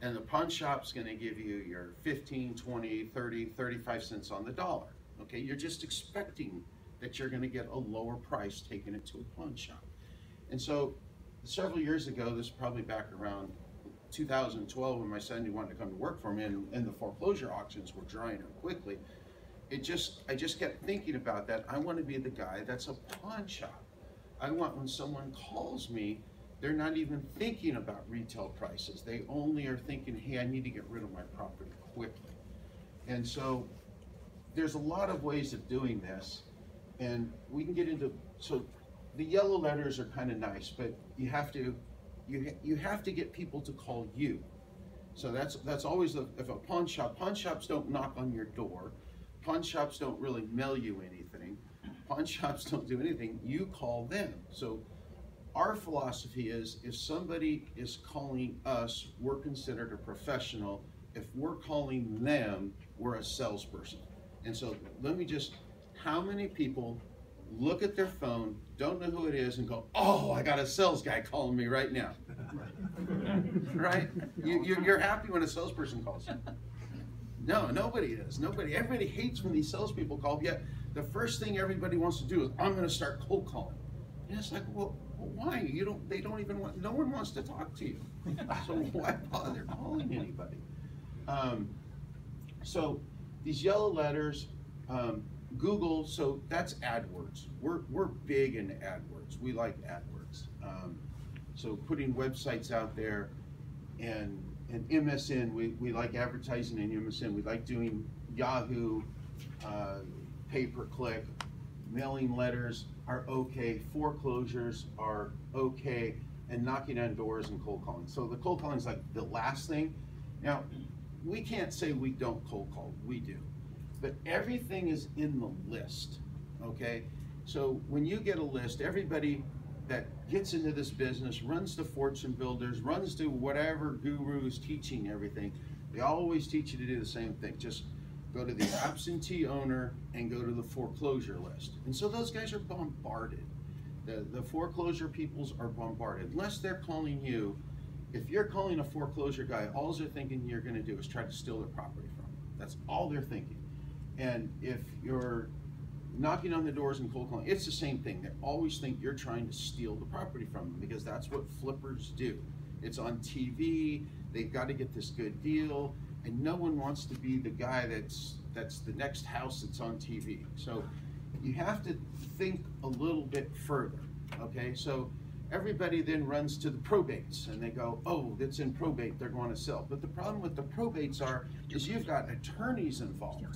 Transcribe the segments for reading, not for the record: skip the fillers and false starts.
and the pawn shop's going to give you your 15, 20, 30, 35 cents on the dollar. Okay, you're just expecting that you're going to get a lower price taking it to a pawn shop. And so several years ago, this is probably back around 2012 when my son wanted to come to work for me, and the foreclosure auctions were drying up quickly. I just kept thinking about that. I want to be the guy that's a pawn shop. I want when someone calls me, they're not even thinking about retail prices. They only are thinking, hey, I need to get rid of my property quickly. And so there's a lot of ways of doing this, and we can get into, so the yellow letters are kind of nice, but you have to get people to call you. So that's always if a pawn shops don't knock on your door. Pawn shops don't really mail you anything. Pawn shops don't do anything. You call them. So our philosophy is if somebody is calling us, we're considered a professional. If we're calling them, we're a salesperson. And so let me just, how many people look at their phone, don't know who it is, and go, oh, I got a sales guy calling me right now. Right? You're happy when a salesperson calls you. No, nobody is. Nobody. Everybody hates when these salespeople call. Yet the first thing everybody wants to do is, I'm going to start cold calling. And it's like, well, why? You don't. They don't even want. No one wants to talk to you. So why bother calling anybody? So these yellow letters, Google. So that's AdWords. We're big into AdWords. We like AdWords. So putting websites out there, and MSN, we like advertising in MSN. We like doing Yahoo, pay-per-click, mailing letters are okay, foreclosures are okay, and knocking on doors and cold calling. So the cold calling is like the last thing. Now, we can't say we don't cold call, we do. But everything is in the list, okay? So when you get a list, everybody that gets into this business, runs to Fortune Builders, runs to whatever gurus teaching everything, they always teach you to do the same thing. Just go to the absentee owner and go to the foreclosure list. And so those guys are bombarded. The foreclosure peoples are bombarded. Unless they're calling you, if you're calling a foreclosure guy, all they're thinking you're gonna do is try to steal their property from them. That's all they're thinking. And if you're knocking on the doors and cold calling, it's the same thing. They always think you're trying to steal the property from them because that's what flippers do. It's on TV, they've got to get this good deal, and no one wants to be the guy that's the next house that's on TV. So you have to think a little bit further, okay? So everybody then runs to the probates and they go, oh, that's in probate, they're going to sell. But the problem with the probates is you've got attorneys involved.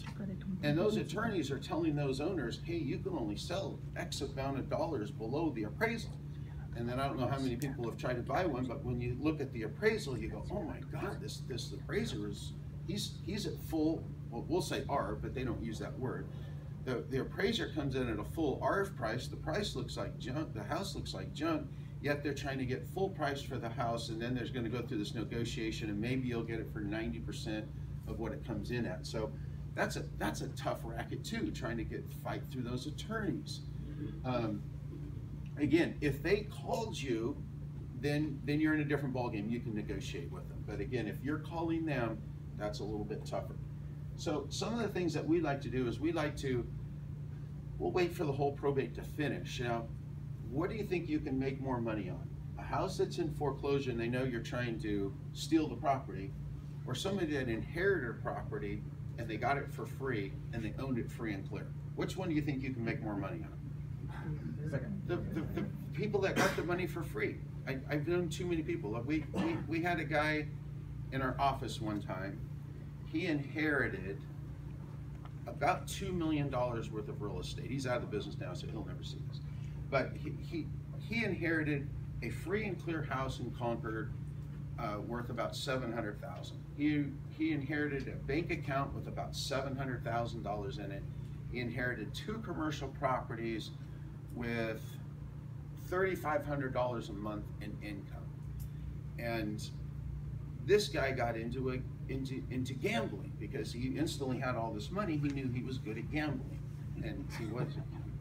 And those attorneys are telling those owners, hey, you can only sell X amount of dollars below the appraisal. And then I don't know how many people have tried to buy one, but when you look at the appraisal, you go, oh my God, this appraiser he's at full, well, we'll say ARV, but they don't use that word. The appraiser comes in at a full ARV price, the price looks like junk, the house looks like junk, yet they're trying to get full price for the house, and then there's going to go through this negotiation, and maybe you'll get it for 90% of what it comes in at. So that's a tough racket too, trying to fight through those attorneys. Again, if they called you, then you're in a different ballgame. You can negotiate with them. But again, if you're calling them, that's a little bit tougher. So some of the things that we like to do is we'll wait for the whole probate to finish. Now, what do you think you can make more money on? A house that's in foreclosure and they know you're trying to steal the property, or somebody that inherited a property and they got it for free and they owned it free and clear? Which one do you think you can make more money on? The people that got the money for free. I've known too many people. We had a guy in our office one time. He inherited about $2 million worth of real estate. He's out of the business now, so he'll never see this. But he inherited a free and clear house in Concord worth about $700,000. He inherited a bank account with about $700,000 in it. He inherited 2 commercial properties with $3,500 a month in income. And this guy got into gambling because he instantly had all this money. He knew he was good at gambling, and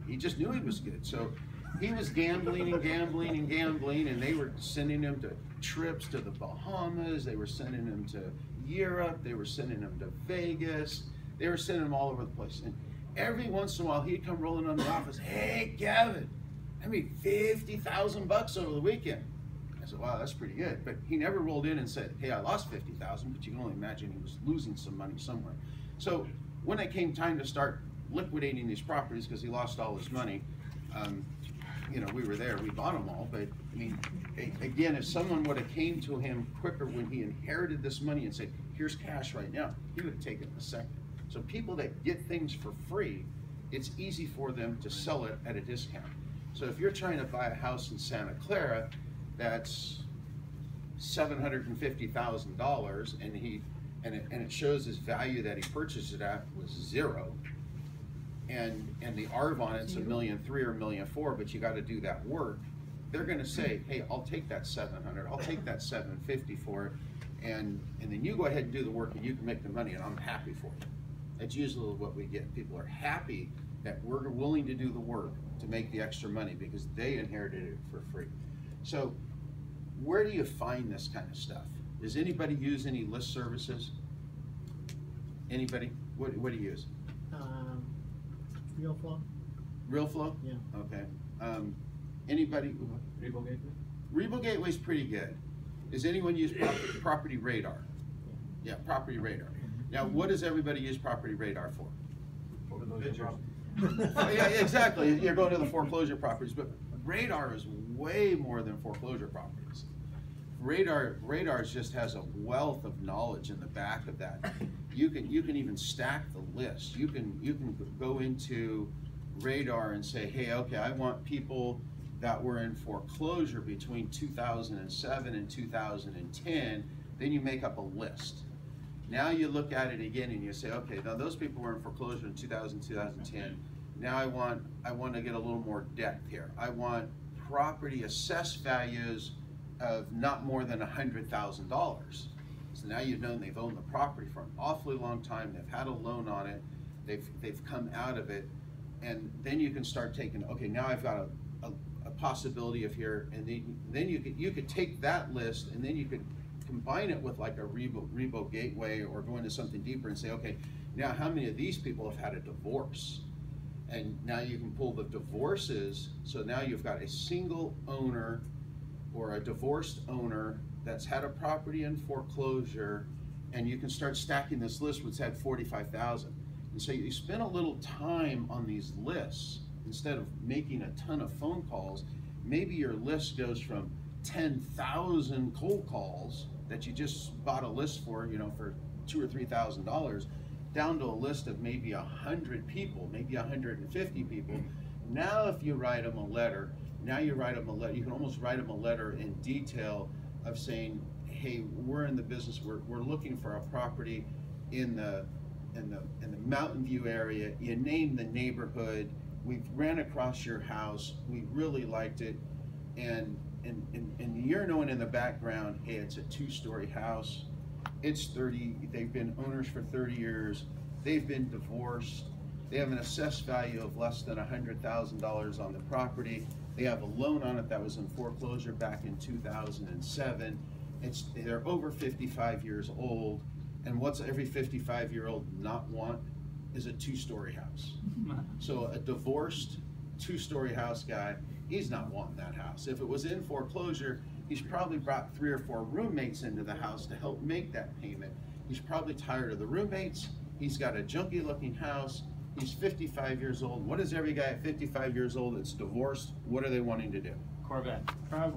he just knew he was good. So He was gambling and gambling and gambling, and they were sending him to trips to the Bahamas. They were sending him to Europe. They were sending him to Vegas. They were sending him all over the place. And every once in a while, he'd come rolling on the office. Hey, Kevin, I made $50,000 over the weekend. I said, wow, that's pretty good. But he never rolled in and said, hey, I lost 50,000, but you can only imagine he was losing some money somewhere. So when it came time to start liquidating these properties because he lost all his money, you know, we were there, we bought them all. But I mean, again, if someone would have came to him quicker when he inherited this money and said, here's cash right now, he would have taken it in a second. So people that get things for free, it's easy for them to sell it at a discount. So if you're trying to buy a house in Santa Clara that's $750,000 and it shows his value that he purchased it at was $0, and the ARV on it's $1.3 million or $1.4 million, but you got to do that work, they're going to say, hey, I'll take that 700, I'll take that 750 for it, and then you go ahead and do the work and you can make the money and I'm happy for you. That's usually what we get. People are happy that we're willing to do the work to make the extra money because they inherited it for free. So where do you find this kind of stuff? Does anybody use any list services? Anybody? What do you use? RealFlow. RealFlow? Yeah. Okay. Anybody? Repo Gateway? Repo Gateway's pretty good. Does anyone use Property Radar? Yeah, Property Radar. Now, what does everybody use Property Radar for? Yeah, exactly. You're going to the foreclosure properties, but Radar is way more than foreclosure properties. Radar just has a wealth of knowledge in the back of that. You can even stack the list. You can go into Radar and say, hey, okay, I want people that were in foreclosure between 2007 and 2010. Then you make up a list. Now you look at it again and you say, okay, now those people were in foreclosure in 2010. Now I want to get a little more depth here. I want property assessed values of not more than $100,000. So now you've known they've owned the property for an awfully long time. They've had a loan on it. They've come out of it, and then you can start taking. Okay, now I've got a possibility of here, and then you could take that list and then you could combine it with like a Repo Gateway or go into something deeper and say, okay, now how many of these people have had a divorce? And now you can pull the divorces, so now you've got a single owner or a divorced owner that's had a property in foreclosure, and you can start stacking this list which had 45,000. And so you spend a little time on these lists instead of making a ton of phone calls. Maybe your list goes from 10,000 cold calls that you just bought a list for, you know, for $2,000 or $3,000, down to a list of maybe 100 people, maybe 150 people. Now, if you write them a letter, you can almost write them a letter in detail of saying, hey, we're in the business, we're looking for a property in the Mountain View area. You name the neighborhood. We've ran across your house. We really liked it, and you're knowing in the background, hey, it's a 2-story house. It's 30. They've been owners for 30 years. They've been divorced. They have an assessed value of less than $100,000 on the property. They have a loan on it that was in foreclosure back in 2007. They're over 55 years old. And what's every 55-year-old not want is a 2-story house. So a divorced 2-story house guy, he's not wanting that house. If it was in foreclosure, he's probably brought 3 or 4 roommates into the house to help make that payment. He's probably tired of the roommates. He's got a junky looking house. He's 55 years old. What is every guy at 55 years old that's divorced, what are they wanting to do? Corvette.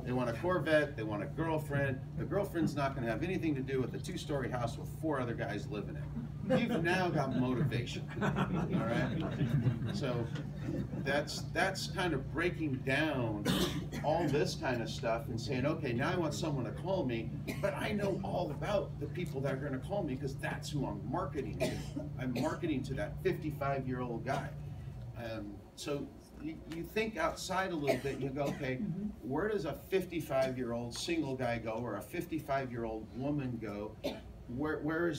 They want a Corvette, they want a girlfriend. The girlfriend's not gonna have anything to do with a 2-story house with 4 other guys living in it. You've now got motivation, all right? So that's kind of breaking down all this kind of stuff and saying, okay, now I want someone to call me, but I know all about the people that are gonna call me because that's who I'm marketing to. I'm marketing to that 55-year-old guy. So you think outside a little bit, you go, okay, where does a 55-year-old single guy go, or a 55-year-old woman go? Where are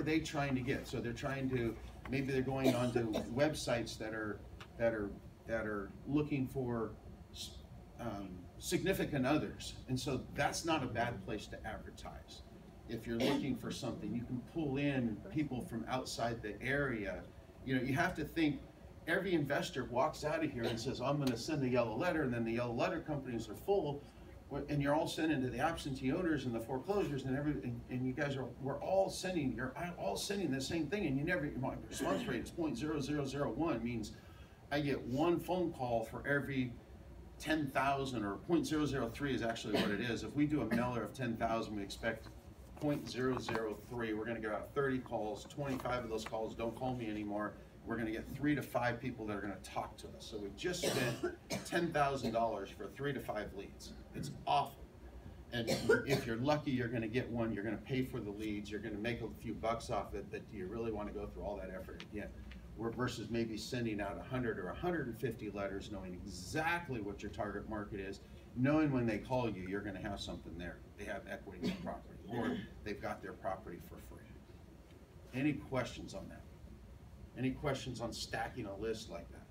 they trying to get? So they're trying to maybe they're going onto websites that are looking for significant others, and so that's not a bad place to advertise. If you're looking for something, you can pull in people from outside the area. You know, you have to think. Every investor walks out of here and says, I'm going to send a yellow letter, and then the yellow letter companies are full, and you're all sending to the absentee owners and the foreclosures and you guys we're all sending, you're all sending the same thing, and you never, my response rate is 0.0001, means I get one phone call for every 10,000, or 0.003 is actually what it is. If we do a mailer of 10,000, we expect 0.003. We're going to get out 30 calls. 25 of those calls don't call me anymore. We're going to get 3 to 5 people that are going to talk to us. So we just spent $10,000 for 3 to 5 leads. It's awful. And if you're lucky, you're going to get one. You're going to pay for the leads. You're going to make a few bucks off it. But do you really want to go through all that effort again? Versus maybe sending out 100 or 150 letters, knowing exactly what your target market is, knowing when they call you, you're going to have something there. They have equity in the property, or they've got their property for free. Any questions on that? Any questions on stacking a list like that?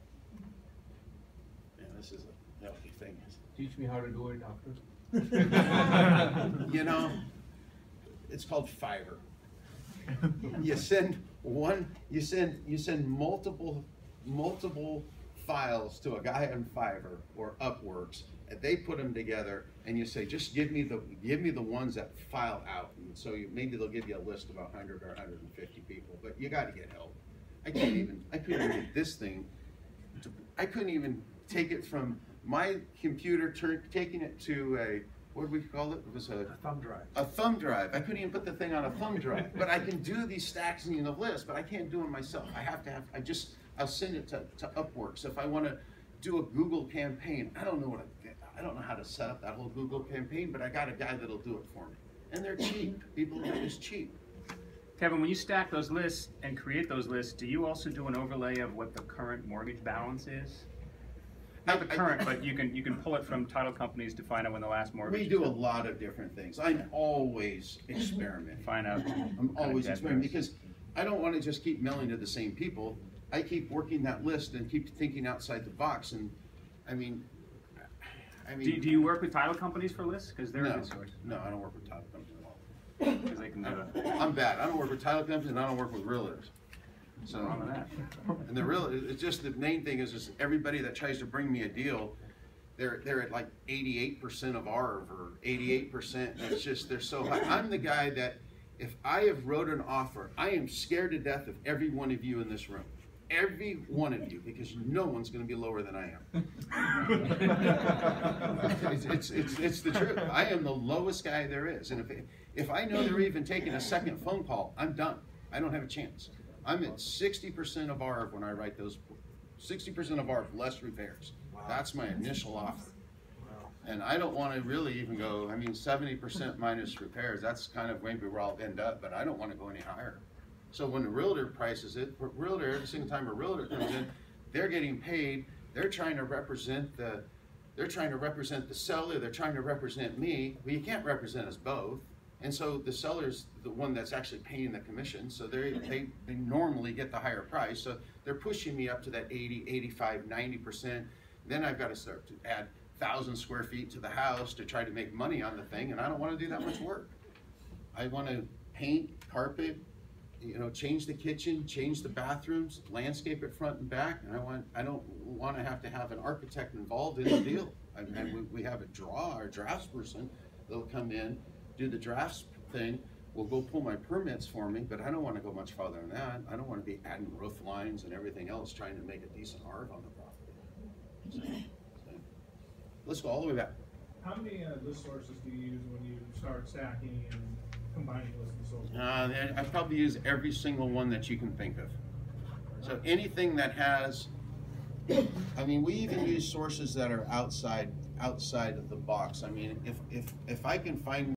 Yeah, this is a healthy thing. Teach me how to do it after. You know, it's called Fiverr. You send multiple files to a guy on Fiverr or Upworks, and they put them together, and you say, just give me the ones that file out. And so maybe they'll give you a list of 100 or 150 people, but you got to get help. I couldn't even get this thing. I couldn't even take it from my computer, taking it to a, what do we call it? It was a thumb drive. A thumb drive. I couldn't even put the thing on a thumb drive. But I can do these stacks in the list, but I can't do them myself. I'll send it to Upworks. If I want to do a Google campaign, I don't know how to set up that whole Google campaign, but I got a guy that'll do it for me. And they're cheap. People are just cheap. Kevin, when you stack those lists and create those lists, do you also do an overlay of what the current mortgage balance is? Not the current, but you can pull it from title companies to find out when the last mortgage. We do a lot of different things. I'm always experimenting. Find out. I'm always experimenting because I don't want to just keep mailing to the same people. I keep working that list and keep thinking outside the box. And I mean. Do you work with title companies for lists? Because they're a good source. No, I don't work with title companies at all. Because they can do it. I'm bad. I don't work with title companies, and I don't work with realtors. So, wrong with that. And it's just the main thing is just everybody that tries to bring me a deal, they're at like 88% of ARV or 88%. And it's just they're so high. I'm the guy that if I have wrote an offer, I am scared to death of every one of you in this room. Every one of you, because no one's going to be lower than I am. It's the truth. I am the lowest guy there is, and if I know they're even taking a second phone call, I'm done. I don't have a chance. I'm at 60% of ARV when I write those. 60% of ARV, less repairs. Wow. That's my initial offer. Wow. And I don't want to really even go. I mean, 70% minus repairs. That's kind of maybe where I'll end up, but I don't want to go any higher. So when the realtor prices it, every single time a realtor comes in, they're getting paid. They're trying to represent the seller. They're trying to represent me. Well, you can't represent us both. And so the seller's the one that's actually paying the commission. So they normally get the higher price. So they're pushing me up to that 80, 85, 90%. Then I've got to start to add 1,000 square feet to the house to try to make money on the thing. And I don't want to do that much work. I want to paint, carpet, change the kitchen, change the bathrooms, landscape it front and back, and I don't want to have an architect involved in the deal. We have a drafts person that'll come in, do the drafts thing, will go pull my permits for me, but I don't want to go much farther than that. I don't want to be adding roof lines and everything else trying to make a decent ARV on the property. So, let's go all the way back. How many list sources do you use when you start stacking and combining lists and so forth? I probably use every single one that you can think of. So anything that has, I mean, we even use sources that are outside of the box. I mean, if I can find